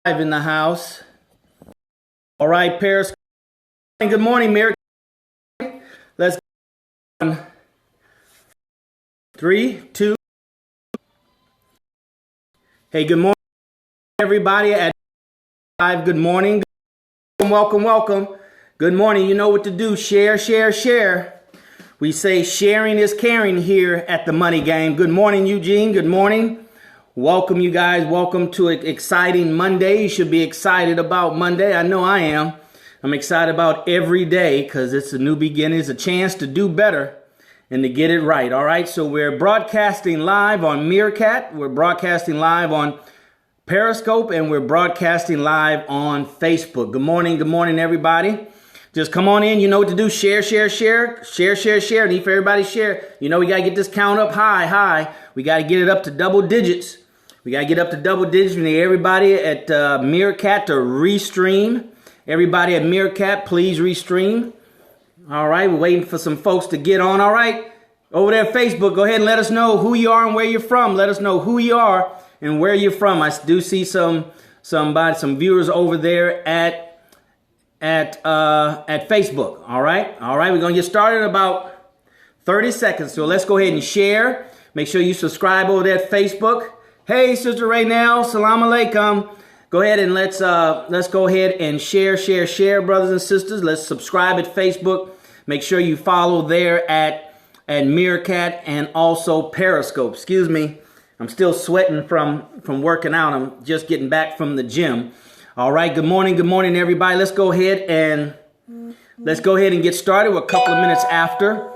In the house. All right, Paris. Good morning, Mary. Let's go on. 3, 2. Hey, good morning, everybody at 5. Good morning. Welcome. Good morning. You know what to do. Share. We say sharing is caring here at the Money Game. Good morning, Eugene. Good morning. Welcome, you guys. Welcome to an exciting Monday. You should be excited about Monday. I know I am. I'm excited about every day because it's a new beginning. It's a chance to do better and to get it right. All right. So we're broadcasting live on Meerkat. We're broadcasting live on Periscope, and we're broadcasting live on Facebook. Good morning, everybody. Just come on in. You know what to do. Share. Need for everybody to share. You know we got to get this count up high. We got to get it up to double digits. We got to get up to double digits. We need everybody at Meerkat to restream. Everybody at Meerkat, please restream. All right, we're waiting for some folks to get on. All right, over there at Facebook, go ahead and let us know who you are and where you're from. Let us know who you are and where you're from. I do see some viewers over there at Facebook. All right, we're gonna get started in about 30 seconds. So let's go ahead and share. Make sure you subscribe over there at Facebook. Hey, Sister Raynell, salam alaikum. Go ahead and let's go ahead and share, brothers and sisters. Let's subscribe at Facebook. Make sure you follow there at Meerkat and also Periscope. Excuse me, I'm still sweating from working out. I'm just getting back from the gym. All right, good morning, everybody. Let's go ahead and get started. We're a couple of minutes after.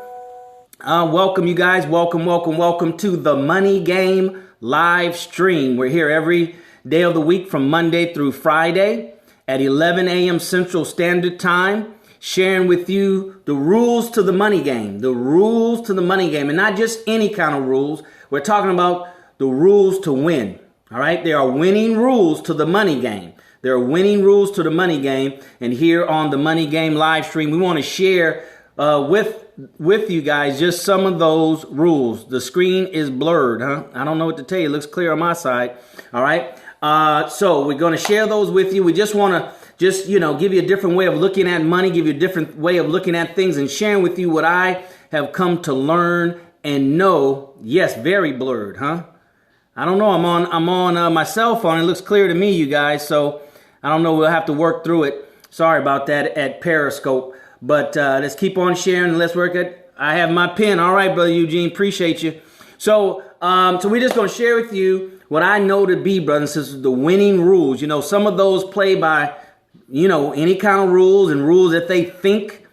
Welcome, you guys. Welcome to the Money Game live stream. We're here every day of the week from Monday through Friday at 11 a.m. Central Standard Time, sharing with you the rules to the money game. The rules to the money game, and not just any kind of rules. We're talking about the rules to win. All right, there are winning rules to the money game. There are winning rules to the money game, and here on the Money Game live stream, we want to share with you guys just some of those rules. The screen is blurred, huh? I don't know what to tell you. It looks clear on my side. All right. So we're going to share those with you. We just want to give you a different way of looking at money, give you a different way of looking at things, and sharing with you what I have come to learn and know. Yes, very blurred, huh? I don't know. I'm on my cell phone. It looks clear to me, you guys. So I don't know. We'll have to work through it. Sorry about that at Periscope. But let's keep on sharing and let's work it. I have my pen. All right, Brother Eugene. Appreciate you. So we're just going to share with you what I know to be, brothers and sisters, the winning rules. You know, some of those play by, any kind of rules and rules that they think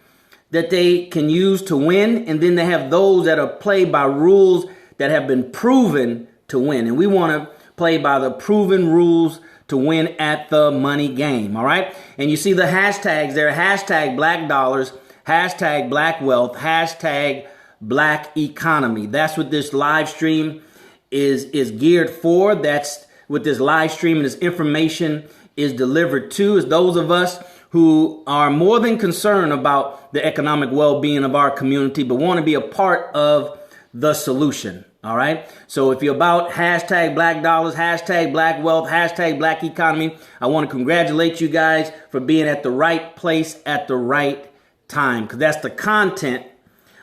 that they can use to win. And then they have those that are played by rules that have been proven to win. And we want to play by the proven rules to win at the money game. All right. And you see the hashtags there, hashtag black dollars, hashtag black wealth, hashtag black economy. That's what this live stream is geared for. That's what this live stream and this information is delivered to, is those of us who are more than concerned about the economic well-being of our community, but want to be a part of the solution. All right. So if you're about hashtag black dollars, hashtag black wealth, hashtag black economy, I want to congratulate you guys for being at the right place at the right time, because that's the content.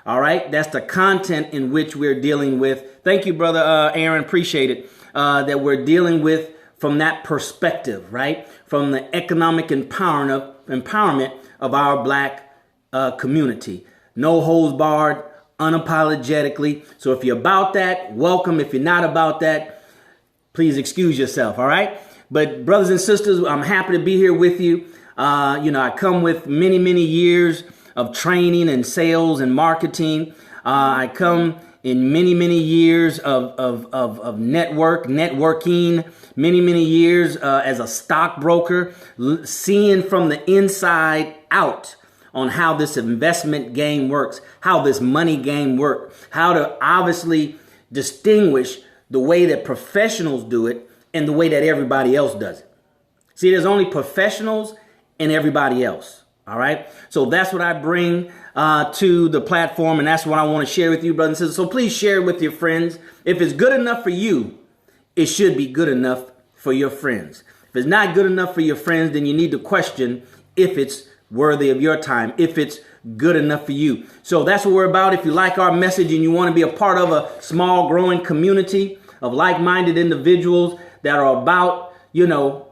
All right. That's the content in which we're dealing with. Thank you, Brother Aaron. Appreciate it. That we're dealing with from that perspective, right? From the economic empowerment of our black community. No holds barred, unapologetically. So if you're about that, welcome. If you're not about that, please excuse yourself. All right. But brothers and sisters, I'm happy to be here with you. I come with many years of training and sales and marketing. I come in many years of networking, many years as a stockbroker, seeing from the inside out on how this investment game works, how this money game works, how to obviously distinguish the way that professionals do it and the way that everybody else does it. See, there's only professionals and everybody else. All right. So that's what I bring to the platform. And that's what I want to share with you, brothers and sisters. So please share it with your friends. If it's good enough for you, it should be good enough for your friends. If it's not good enough for your friends, then you need to question if it's worthy of your time, if it's good enough for you. So that's what we're about. If you like our message and you want to be a part of a small growing community of like-minded individuals that are about,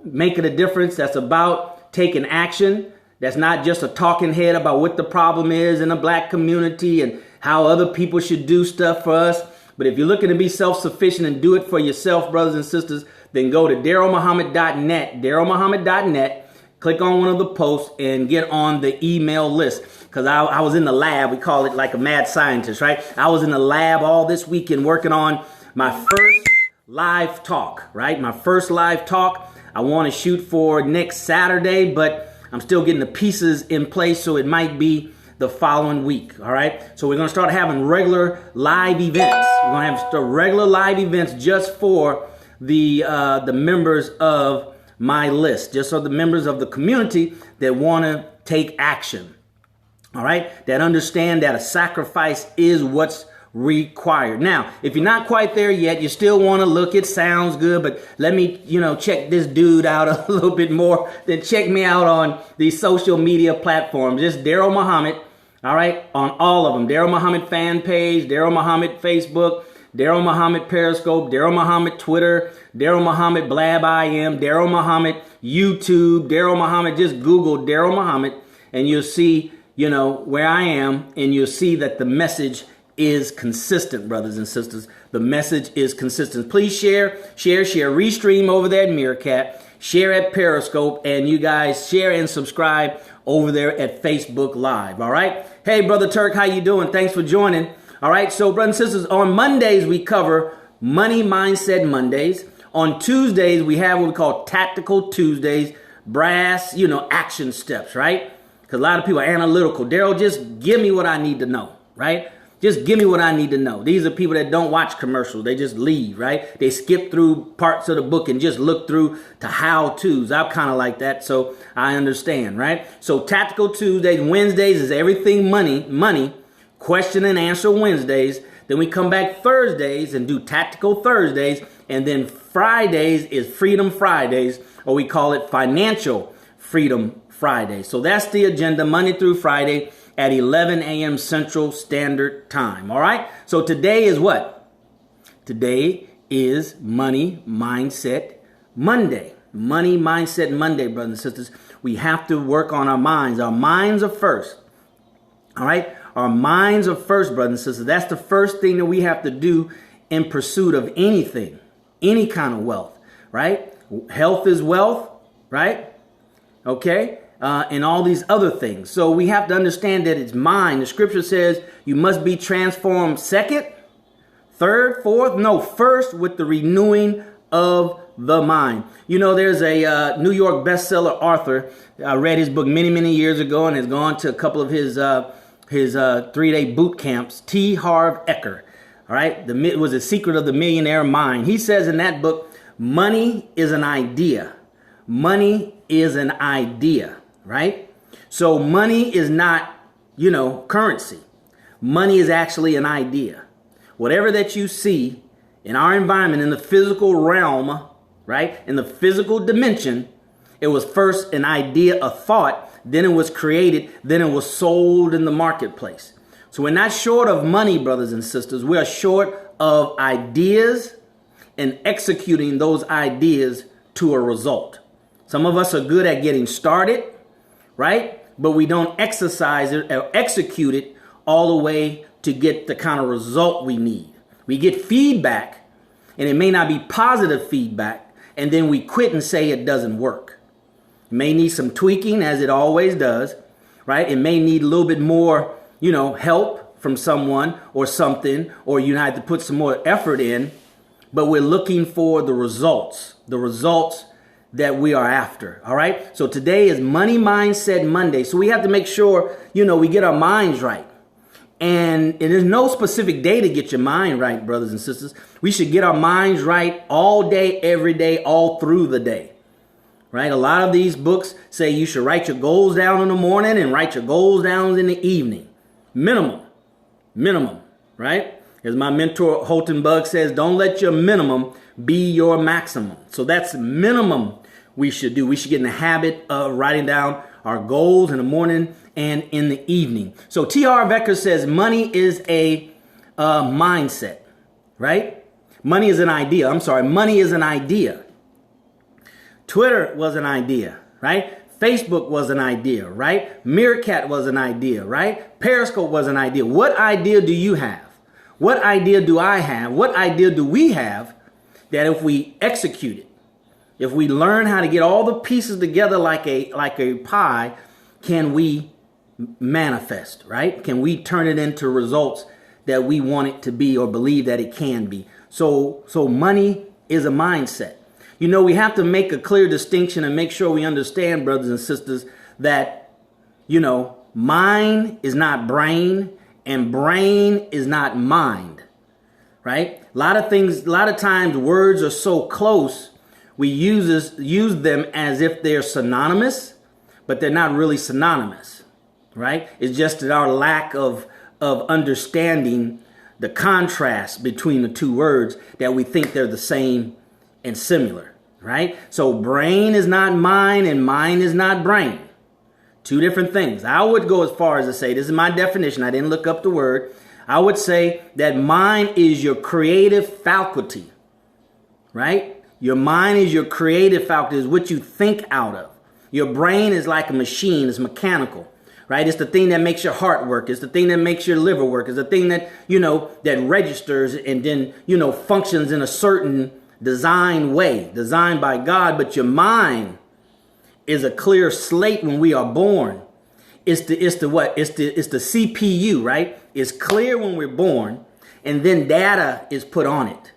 making a difference, that's about taking action, that's not just a talking head about what the problem is in the black community and how other people should do stuff for us. But if you're looking to be self-sufficient and do it for yourself, brothers and sisters, then go to DarrellMuhammad.net, DarrellMuhammad.net. Click on one of the posts and get on the email list. Because I was in the lab. We call it like a mad scientist, right? I was in the lab all this weekend working on my first live talk, right? My first live talk. I want to shoot for next Saturday, but I'm still getting the pieces in place, so it might be the following week, all right? So we're going to start having regular live events. We're going to have regular live events just for the members of my list, just so the members of the community that want to take action, all right, that understand that a sacrifice is what's required. Now, if you're not quite there yet, you still want to look, it sounds good, but let me, check this dude out a little bit more, then check me out on these social media platforms. Just Darrell Muhammad, all right, on all of them. Darrell Muhammad fan page, Darrell Muhammad Facebook, Darrell Muhammad Periscope, Darrell Muhammad Twitter, Darrell Muhammad Blab IM, Darrell Muhammad YouTube, Darrell Muhammad. Just Google Darrell Muhammad and you'll see, where I am, and you'll see that the message is consistent, brothers and sisters. The message is consistent. Please share, restream over there at Meerkat, share at Periscope, and you guys share and subscribe over there at Facebook Live. All right. Hey, Brother Turk, how you doing? Thanks for joining. All right, so brothers and sisters, on Mondays, we cover Money Mindset Mondays. On Tuesdays, we have what we call Tactical Tuesdays, brass, action steps, right? Because a lot of people are analytical. Darrell, just give me what I need to know, right? Just give me what I need to know. These are people that don't watch commercials. They just leave, right? They skip through parts of the book and just look through to how-tos. I'm kind of like that, so I understand, right? So Tactical Tuesdays, Wednesdays is everything money. Question and answer Wednesdays. Then we come back Thursdays and do Tactical Thursdays. And then Fridays is Freedom Fridays, or we call it Financial Freedom Friday. So that's the agenda, Monday through Friday at 11 a.m. Central Standard Time. All right. So today is what? Today is Money Mindset Monday. Money Mindset Monday, brothers and sisters. We have to work on our minds. Our minds are first. All right. Our minds are first, brothers and sisters. That's the first thing that we have to do in pursuit of anything, any kind of wealth, right? Health is wealth, right? Okay. And all these other things. So we have to understand that it's mind. The scripture says you must be transformed second, third, fourth, first with the renewing of the mind. There's a New York bestseller author. I read his book many years ago and has gone to a couple of his 3-day boot camps, T. Harv Eker. All right. It was The Secret of the Millionaire Mind. He says in that book, money is an idea. Money is an idea, right? So money is not, currency. Money is actually an idea. Whatever that you see in our environment, in the physical realm, right? In the physical dimension, it was first an idea, a thought. Then it was created. Then it was sold in the marketplace. So we're not short of money, brothers and sisters. We are short of ideas and executing those ideas to a result. Some of us are good at getting started, right? But we don't exercise it or execute it all the way to get the kind of result we need. We get feedback, and it may not be positive feedback, and then we quit and say it doesn't work. May need some tweaking, as it always does, right? It may need a little bit more, help from someone or something, or you have to put some more effort in, but we're looking for the results that we are after. All right. So today is Money Mindset Monday. So we have to make sure, we get our minds right. And there's no specific day to get your mind right, brothers and sisters. We should get our minds right all day, every day, all through the day. Right? A lot of these books say you should write your goals down in the morning and write your goals down in the evening. Minimum, right? As my mentor Holton Bugg says, don't let your minimum be your maximum. So that's minimum we should do. We should get in the habit of writing down our goals in the morning and in the evening. So T. Harv Eker says money is a mindset, right? Money is an idea. I'm sorry. Money is an idea. Twitter was an idea, right? Facebook was an idea, right? Meerkat was an idea, right? Periscope was an idea. What idea do you have? What idea do I have? What idea do we have that if we execute it, if we learn how to get all the pieces together like a pie, can we manifest, right? Can we turn it into results that we want it to be or believe that it can be? So money is a mindset. You know, we have to make a clear distinction and make sure we understand, brothers and sisters, that, you know, mind is not brain and brain is not mind, right? A lot of times words are so close, we use them as if they're synonymous, but they're not really synonymous, right? It's just that our lack of understanding the contrast between the two words that we think they're the same and similar, right? So brain is not mind and mind is not brain. Two different things. I would go as far as to say, this is my definition, I didn't look up the word. I would say that mind is your creative faculty, right? Your mind is your creative faculty, is what you think out of. Your brain is like a machine, it's mechanical, right? It's the thing that makes your heart work. It's the thing that makes your liver work. It's the thing that, you know, that registers and then, you know, functions in a certain design way, designed by God. But your mind is a clear slate when we are born. It's the CPU, right? It's clear when we're born, and then data is put on it.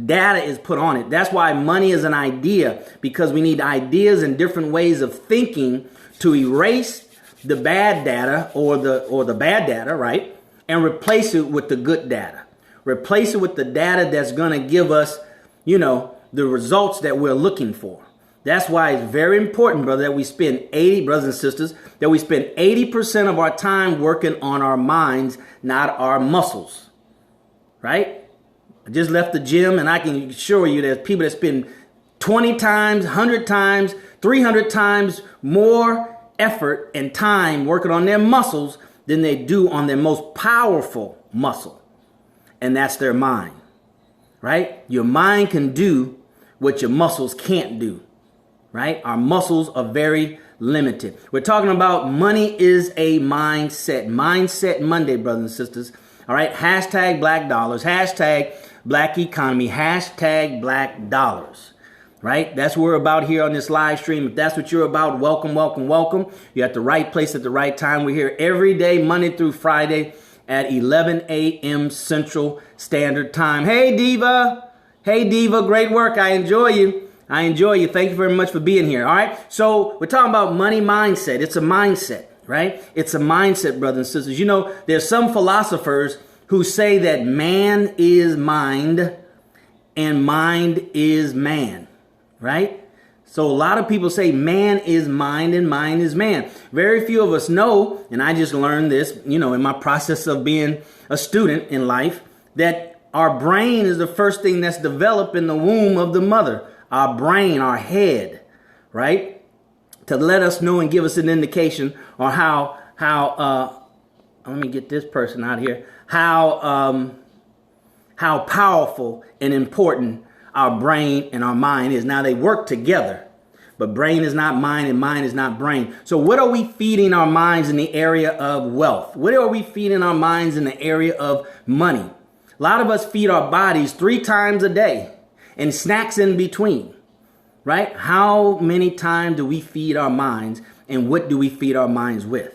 Data is put on it. That's why money is an idea, because we need ideas and different ways of thinking to erase the bad data or the bad data, right? And replace it with the good data. Replace it with the data that's going to give us, you know, the results that we're looking for. That's why it's very important, brother, that we spend 80% of our time working on our minds, not our muscles, right? I just left the gym, and I can assure you there's people that spend 20 times, 100 times, 300 times more effort and time working on their muscles than they do on their most powerful muscle, and that's their mind, right? Your mind can do what your muscles can't do. Right? Our muscles are very limited. We're talking about money is a mindset. Mindset Monday, brothers and sisters. All right. Hashtag black dollars. Hashtag black economy. Hashtag black dollars. Right? That's what we're about here on this live stream. If that's what you're about, welcome, welcome, welcome. You're at the right place at the right time. We're here every day, Monday through Friday at 11 a.m. Central Standard Time. Hey, Diva. Hey, Diva. Great work. I enjoy you. I enjoy you. Thank you very much for being here. All right. So we're talking about money mindset. It's a mindset, right? It's a mindset, brothers and sisters. You know, there's some philosophers who say that man is mind and mind is man, right? So a lot of people say man is mind and mind is man. Very few of us know, and I just learned this, you know, in my process of being a student in life, that our brain is the first thing that's developed in the womb of the mother. Our brain, our head, right? To let us know and give us an indication on how let me get this person out here, how powerful and important our brain and our mind is. Now they work together, but brain is not mind and mind is not brain. So what are we feeding our minds in the area of wealth? What are we feeding our minds in the area of money? A lot of us feed our bodies 3 times a day. And snacks in between, right? How many times do we feed our minds, and what do we feed our minds with?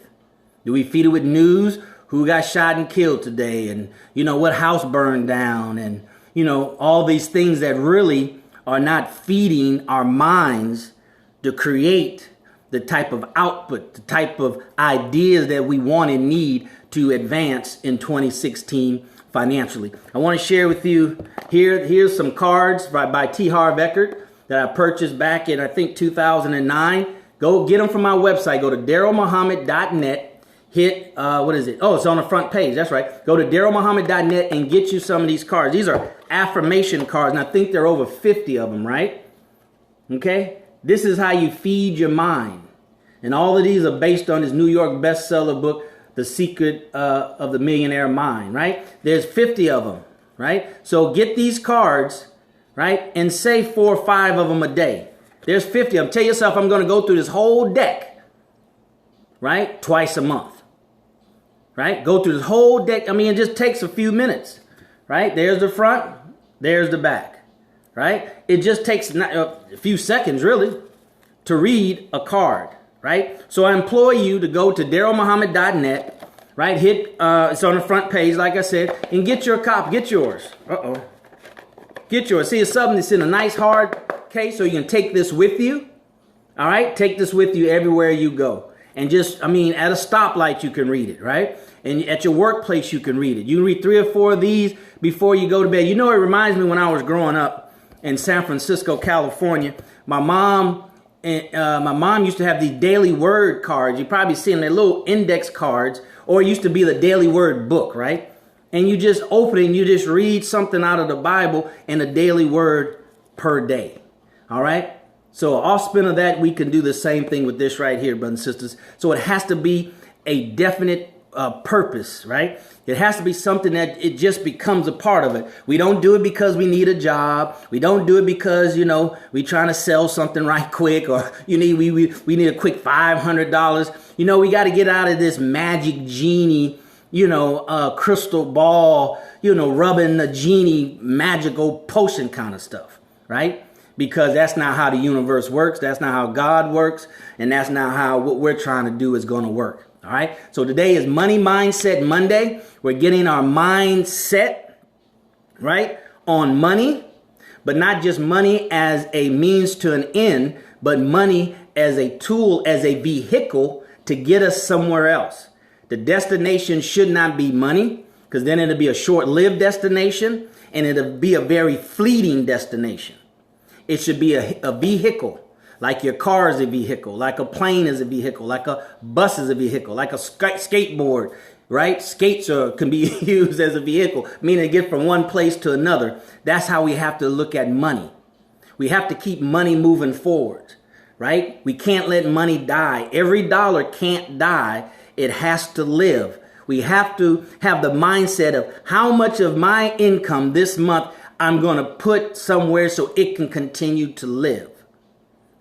Do we feed it with news? Who got shot and killed today? And, you know, what house burned down? And, you know, all these things that really are not feeding our minds to create the type of output, the type of ideas that we want and need to advance in 2016 financially. I want to share with you here's some cards by T. Harv Eker that I purchased back in, I think, 2009. Go get them from my website. Go to DarrellMuhammad.net. Hit, what is it? Oh, it's on the front page. That's right. Go to DarrellMuhammad.net and get you some of these cards. These are affirmation cards, and I think there are over 50 of them, right? Okay? This is how you feed your mind. And all of these are based on this New York bestseller book, The Secret of the Millionaire Mind, right? There's 50 of them, right? So get these cards, right? And say 4 or 5 of them a day. There's 50 of them. Tell yourself, I'm going to go through this whole deck, right? Twice a month, right? Go through this whole deck. I mean, it just takes a few minutes, right? There's the front. There's the back, right? It just takes a few seconds, really, to read a card. Right? So I implore you to go to DarrellMuhammad.net, right? Hit, it's on the front page, like I said, and get your copy. Get yours. Get yours. See, it's something that's in a nice hard case, so you can take this with you. All right? Take this with you everywhere you go. And just, I mean, at a stoplight, you can read it, right? And at your workplace, you can read it. You can read 3 or 4 of these before you go to bed. You know, it reminds me when I was growing up in San Francisco, California, my mom used to have these daily word cards. You probably seen their little index cards, or it used to be the daily word book, right? And you just open it and you just read something out of the Bible and a daily word per day. All right? So off spin of that, we can do the same thing with this right here, brothers and sisters. So it has to be a definite purpose, right? It has to be something that it just becomes a part of it. We don't do it because we need a job. We don't do it because, you know, we're trying to sell something right quick, or we need a quick $500. You know, we got to get out of this magic genie, crystal ball, rubbing the genie magical potion kind of stuff, right? Because that's not how the universe works. That's not how God works. And that's not how what we're trying to do is going to work. All right. So today is Money Mindset Monday. We're getting our mind set, right, on money, but not just money as a means to an end, but money as a tool, as a vehicle to get us somewhere else. The destination should not be money, because then it'll be a short-lived destination and it'll be a very fleeting destination. It should be a vehicle. Like your car is a vehicle, like a plane is a vehicle, like a bus is a vehicle, like a skateboard, right? Skates can be used as a vehicle, meaning to get from one place to another. That's how we have to look at money. We have to keep money moving forward, right? We can't let money die. Every dollar can't die. It has to live. We have to have the mindset of how much of my income this month I'm going to put somewhere so it can continue to live.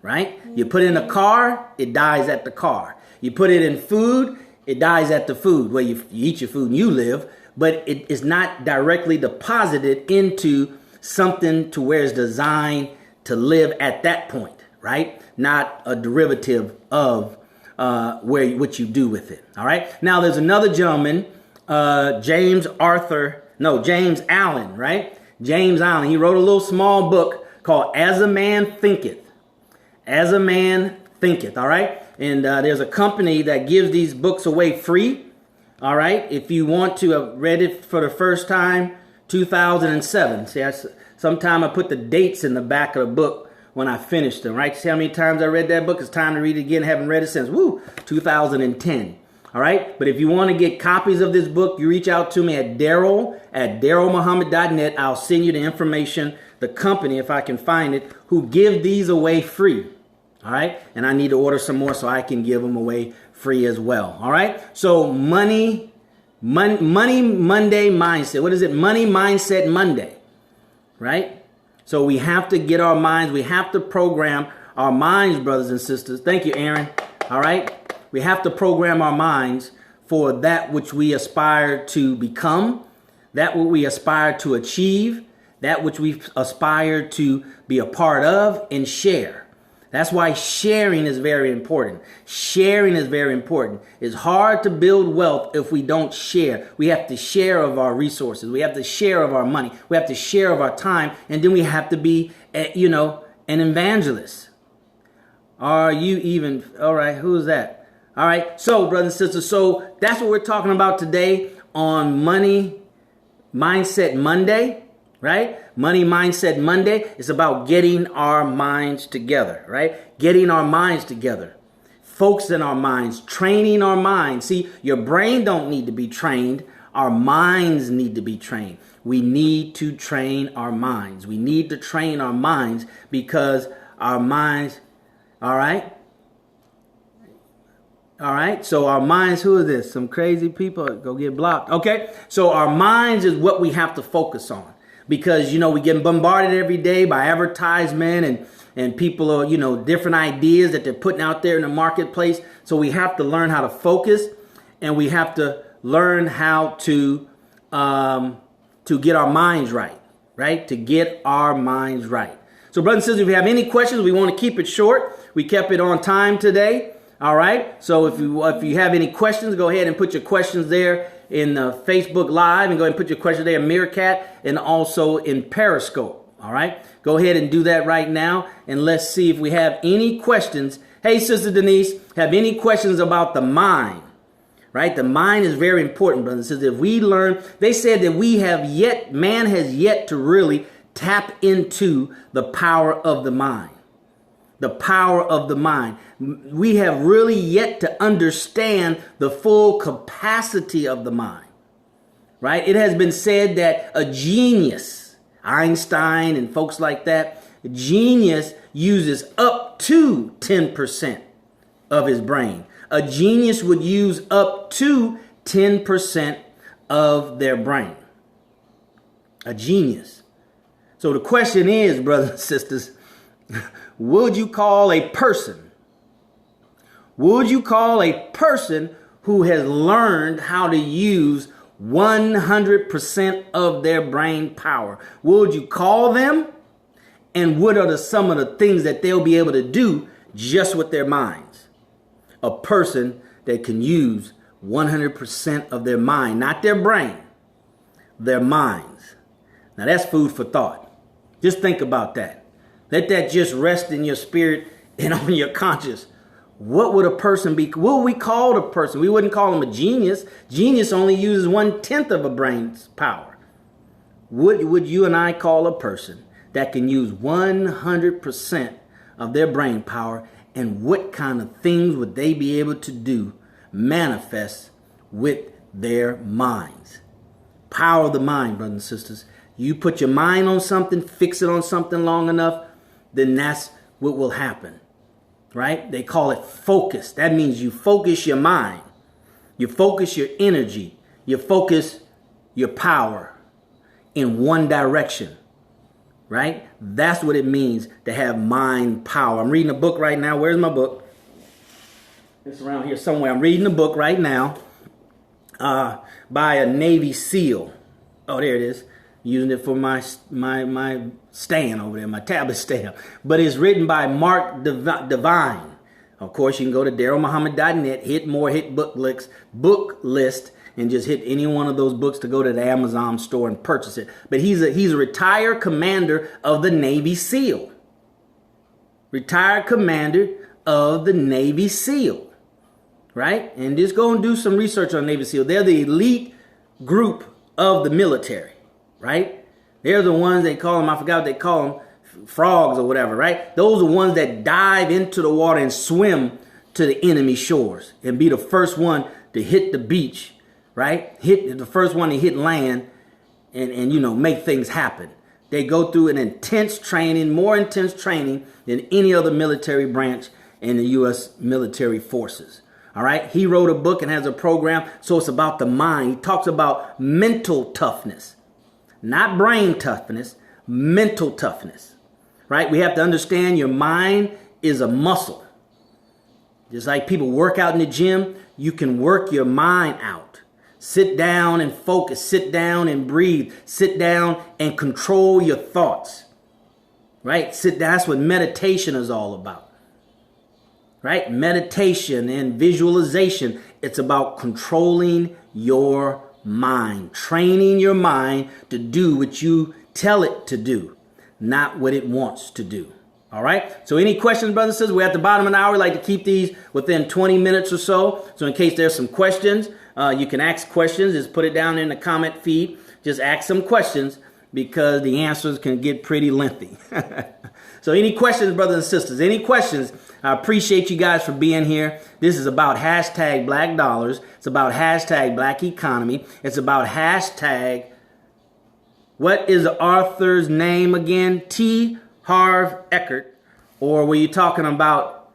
Right? You put it in a car, it dies at the car. You put it in food, it dies at the food. Well, you eat your food and you live, but it is not directly deposited into something to where it's designed to live at that point, right? Not a derivative of what you do with it. All right. Now there's another gentleman, James Allen, right? James Allen. He wrote a little small book called As a Man Thinketh. As a Man Thinketh, all right? And there's a company that gives these books away free, all right? If you want to have read it for the first time, 2007. See, sometime I put the dates in the back of the book when I finished them, right? See how many times I read that book? It's time to read it again. Haven't read it since, 2010. All right? But if you want to get copies of this book, you reach out to me at DarrellMuhammad.net. I'll send you the information, the company, if I can find it, who give these away free. All right. And I need to order some more so I can give them away free as well. All right. So Monday mindset. What is it? Money Mindset Monday. Right. So we have to get our minds. We have to program our minds, brothers and sisters. Thank you, Aaron. All right. We have to program our minds for that which we aspire to become, that what we aspire to achieve, that which we aspire to be a part of and share. That's why sharing is very important. Sharing is very important. It's hard to build wealth if we don't share. We have to share of our resources. We have to share of our money. We have to share of our time. And then we have to be, an evangelist. Are you even, all right, who's that? All right, so brothers and sisters, so that's what we're talking about today on Money Mindset Monday. Right? Money Mindset Monday is about getting our minds together, right? Getting our minds together, focusing our minds, training our minds. See, your brain don't need to be trained. Our minds need to be trained. We need to train our minds. We need to train our minds because our minds All right. All right. So our minds, who is this? Some crazy people go get blocked. Okay. So our minds is what we have to focus on, because, you know, we get bombarded every day by advertisement and people are, you know, different ideas that they're putting out there in the marketplace. So we have to learn how to focus, and we have to learn how to get our minds right, right? To get our minds right. So brothers and sisters, if you have any questions, we want to keep it short. We kept it on time today. All right. So if you have any questions, go ahead and put your questions there in Facebook Live, and go ahead and put your questions there in Meerkat and also in Periscope. All right. Go ahead and do that right now. And let's see if we have any questions. Hey, Sister Denise, have any questions about the mind? Right. The mind is very important, brothers and sisters. If we learn, they said that man has yet to really tap into the power of the mind. The power of the mind. We have really yet to understand the full capacity of the mind, right? It has been said that a genius, Einstein and folks like that, a genius uses up to 10% of his brain. A genius would use up to 10% of their brain. A genius. So the question is, brothers and sisters, would you call a person who has learned how to use 100% of their brain power, would you call them? And what are some of the things that they'll be able to do just with their minds? A person that can use 100% of their mind, not their brain, their minds. Now that's food for thought. Just think about that. Let that just rest in your spirit and on your conscience. What would a person be? What would we call a person? We wouldn't call him a genius. Genius only uses 1/10 of a brain's power. Would you and I call a person that can use 100% of their brain power? And what kind of things would they be able to do, manifest with their minds? Power of the mind, brothers and sisters. You put your mind on something, fix it on something long enough, then that's what will happen, right? They call it focus. That means you focus your mind, you focus your energy, you focus your power in one direction, right? That's what it means to have mind power. I'm reading a book right now. Where's my book? It's around here somewhere. I'm reading a book right now by a Navy SEAL. Oh, there it is. Using it for my stand over there, my tablet stand. But it's written by Mark Divine. Of course, you can go to DarrellMuhammad.net, hit book list, and just hit any one of those books to go to the Amazon store and purchase it. But he's a retired commander of the Navy SEAL. Retired commander of the Navy SEAL. Right? And just go and do some research on Navy SEAL. They're the elite group of the military. Right? They're the ones they call them, I forgot what they call them, frogs or whatever, right? Those are the ones that dive into the water and swim to the enemy shores and be the first one to hit the beach, right? Hit the first one to hit land and you know, make things happen. They go through an intense training, more intense training than any other military branch in the U.S. military forces. All right. He wrote a book and has a program. So it's about the mind. He talks about mental toughness. Not brain toughness, mental toughness, right? We have to understand your mind is a muscle. Just like people work out in the gym, you can work your mind out. Sit down and focus, sit down and breathe, sit down and control your thoughts, right? That's what meditation is all about, right? Meditation and visualization, it's about controlling your mind, training your mind to do what you tell it to do, not what it wants to do. All right. So any questions, brothers and sisters? We're at the bottom of an hour. We like to keep these within 20 minutes or so. So in case there's some questions, you can ask questions. Just put it down in the comment feed. Just ask some questions because the answers can get pretty lengthy. So any questions, brothers and sisters? Any questions? I appreciate you guys for being here. This is about hashtag Black Dollars. It's about hashtag Black Economy. It's about hashtag, what is the author's name again? T. Harv Eckert. Or were you talking about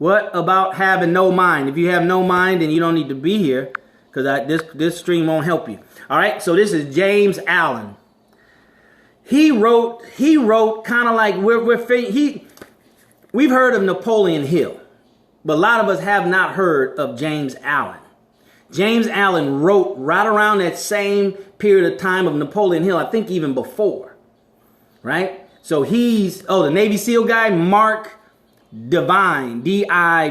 What about having no mind? If you have no mind, then you don't need to be here, because this stream won't help you. All right, so this is James Allen. He wrote kind of like we've heard of Napoleon Hill, but a lot of us have not heard of James Allen. James Allen wrote right around that same period of time of Napoleon Hill, I think even before, right? So he's, the Navy SEAL guy, Mark Divine, D-I-V-I-N-E.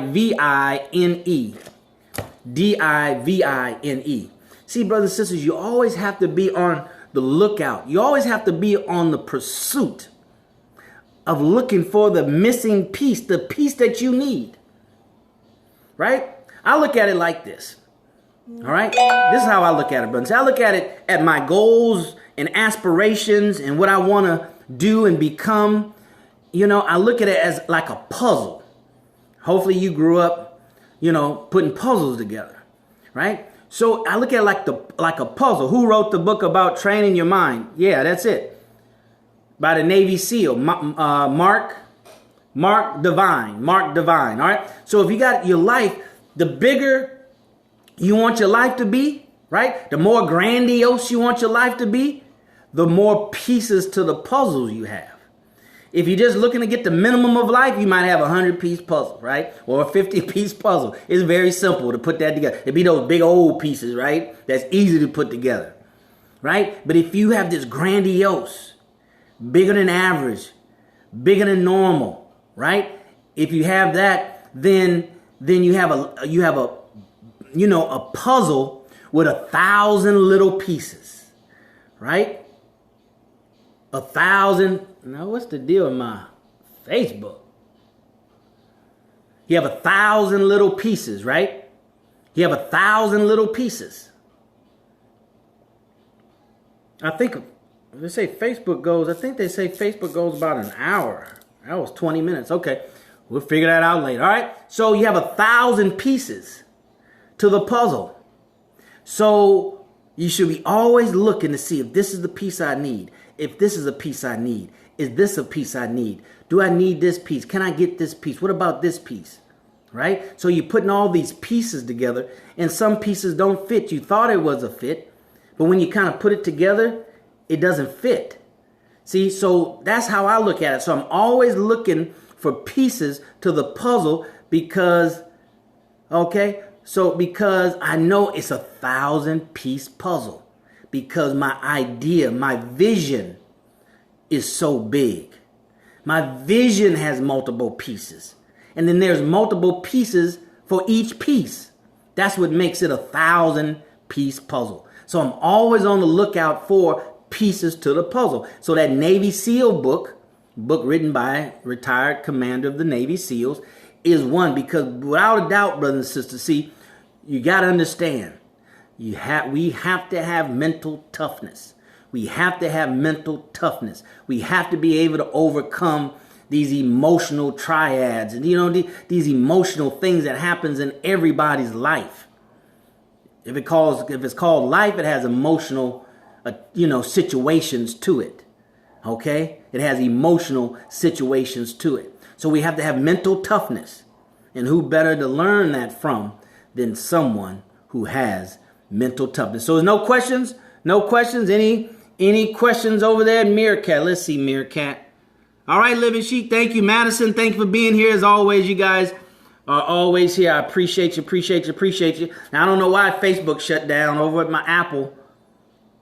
D-I-V-I-N-E. See, brothers and sisters, you always have to be on the lookout. You always have to be on the pursuit of looking for the missing piece, the piece that you need, right? I look at it like this. All right. This is how I look at it, brothers. I look at it at my goals and aspirations and what I want to do and become. You know, I look at it as like a puzzle. Hopefully you grew up, putting puzzles together, right? So I look at it like a puzzle. Who wrote the book about training your mind? Yeah, that's it. By the Navy SEAL, Mark Divine. All right. So if you got your life, the bigger you want your life to be, right? The more grandiose you want your life to be, the more pieces to the puzzles you have. If you're just looking to get the minimum of life, you might have a 100-piece puzzle, right? Or a 50-piece puzzle. It's very simple to put that together. It'd be those big old pieces, right? That's easy to put together, right? But if you have this grandiose, bigger than average, bigger than normal, right? If you have that, then you have a puzzle with 1,000 little pieces, right? 1,000. Now, what's the deal with my Facebook? You have 1,000 little pieces, right? You have 1,000 little pieces. I think they say Facebook goes about an hour. That was 20 minutes. Okay. We'll figure that out later. All right. So you have 1,000 pieces to the puzzle. So you should be always looking to see if this is the piece I need. If this is a piece I need. Is this a piece I need? Do I need this piece? Can I get this piece? What about this piece? Right? So you're putting all these pieces together, and some pieces don't fit. You thought it was a fit, but when you kind of put it together, it doesn't fit. See, so that's how I look at it. So I'm always looking for pieces to the puzzle because I know it's 1,000-piece puzzle, because my idea, my vision is so big. My vision has multiple pieces. And then there's multiple pieces for each piece. That's what makes it 1,000-piece puzzle. So I'm always on the lookout for pieces to the puzzle. So that Navy SEAL book written by a retired commander of the Navy SEALs, is one, because without a doubt, brothers and sisters, see, you got to understand, we have to have mental toughness. We have to have mental toughness. We have to be able to overcome these emotional triads and, these emotional things that happens in everybody's life. If it's called life, it has emotional, situations to it. Okay? It has emotional situations to it. So we have to have mental toughness. And who better to learn that from than someone who has mental toughness? So there's no questions? No questions? Any questions over there? Meerkat. Let's see, Meerkat. All right, Living Sheep. Thank you, Madison. Thank you for being here. As always, you guys are always here. I appreciate you. Now, I don't know why Facebook shut down over at my Apple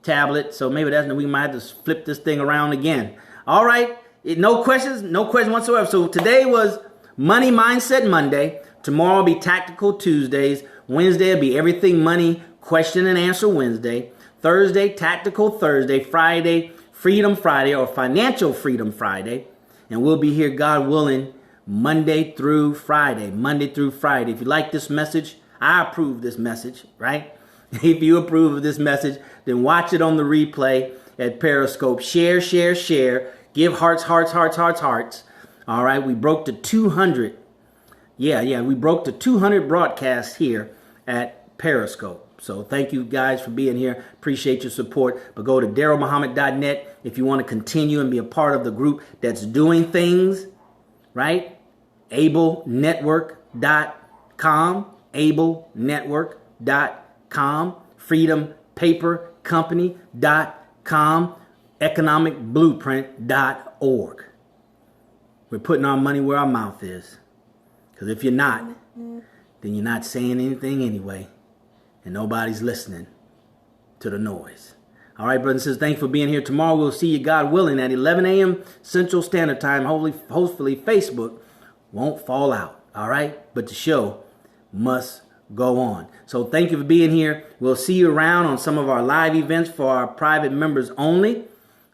tablet. So maybe we might have to flip this thing around again. All right. No questions whatsoever. So today was Money Mindset Monday. Tomorrow will be Tactical Tuesdays. Wednesday will be Everything Money Question and Answer Wednesday. Thursday, Tactical Thursday. Friday, Freedom Friday or Financial Freedom Friday. And we'll be here, God willing, Monday through Friday. If you like this message, I approve this message, right? If you approve of this message, then watch it on the replay at Periscope. Share. Give hearts. All right, we broke the 200. Yeah, we broke the 200 broadcasts here at Periscope. So thank you guys for being here. Appreciate your support. But go to DarrellMuhammad.net if you want to continue and be a part of the group that's doing things, right? ablenetwork.com, ablenetwork.com, freedompapercompany.com, economicblueprint.org. We're putting our money where our mouth is. Because if you're not, then you're not saying anything anyway. And nobody's listening to the noise. All right, brothers and sisters, thanks for being here. Tomorrow we'll see you, God willing, at 11 a.m. Central Standard Time. Hopefully Facebook won't fall out. All right? But the show must go on. So thank you for being here. We'll see you around on some of our live events for our private members only.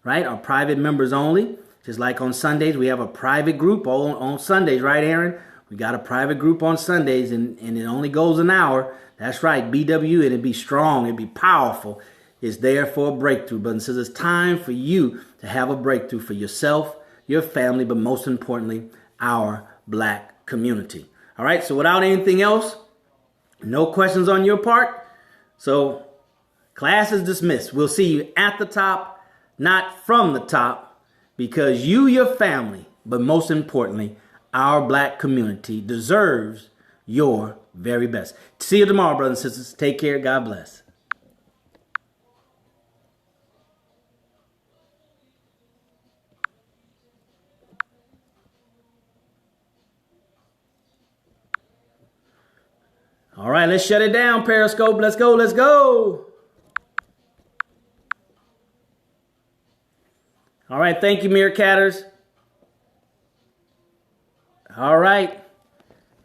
Right? Our private members only. Just like on Sundays, we have a private group on Sundays. Right, Aaron? We got a private group on Sundays, and it only goes an hour. That's right, BW, and it'd be strong, it'd be powerful. It's there for a breakthrough, but it says it's time for you to have a breakthrough for yourself, your family, but most importantly, our black community. All right, so without anything else, no questions on your part. So class is dismissed. We'll see you at the top, not from the top, because you, your family, but most importantly, our black community deserves your very best. See you tomorrow, brothers and sisters. Take care. God bless. All right, let's shut it down, Periscope. Let's go. Let's go. All right. Thank you, Meerkatters. All right.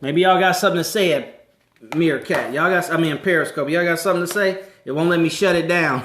Maybe y'all got something to say at Periscope. Y'all got something to say? It won't let me shut it down.